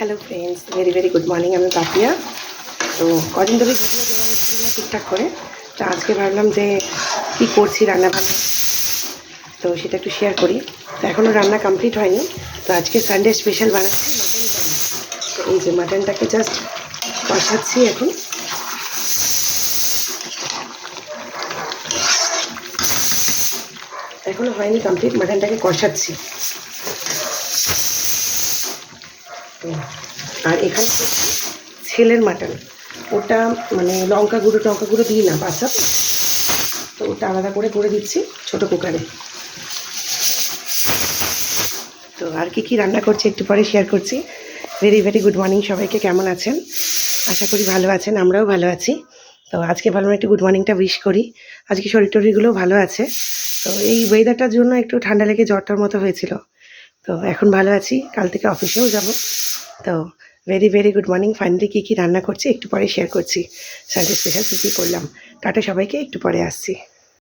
Hello friends, very very good morning. আমি পাপিয়া। তো কদিন ধরে ভিডিও দেওয়া হচ্ছিল না ঠিকঠাক করে। তো আজকে ভাবলাম যে কী করছি রান্নাবান্না, তো সেটা একটু শেয়ার করি। তো এখনও রান্না কমপ্লিট হয়নি। তো আজকে সানডে স্পেশাল বানাচ্ছি মাটন কারি। তো এই যে মাটনটাকে জাস্ট কষাচ্ছি এখন। এখনও হয়নি কমপ্লিট, মাটনটাকে কষাচ্ছি। আর এখানে ছেলের মাটন, ওটা মানে লঙ্কা গুঁড়ো দিই না, বাচ্চা তো ওটা আলাদা করে দিচ্ছি ছোটো কুকারে। তো আর কি রান্না করছি একটু পরে শেয়ার করছি। ভেরি ভেরি গুড মর্নিং সবাইকে, কেমন আছেন? আশা করি ভালো আছেন, আমরাও ভালো আছি। তো আজকে ভাবলাম একটু গুড মর্নিংটা উইশ করি। আজকে শরীর টরিরগুলোও ভালো আছে। তো এই ওয়েদারটার জন্য একটু ঠান্ডা লেগে জ্বরটার মতো হয়েছিল। তো এখন ভালো আছি, কাল থেকে অফিসেও যাব। তো very very good morning. Finally কী রান্না করছি একটু পরে শেয়ার করছি। সানডে স্পেশাল কী করলাম। টাটা সবাইকে, একটু পরে আসছি।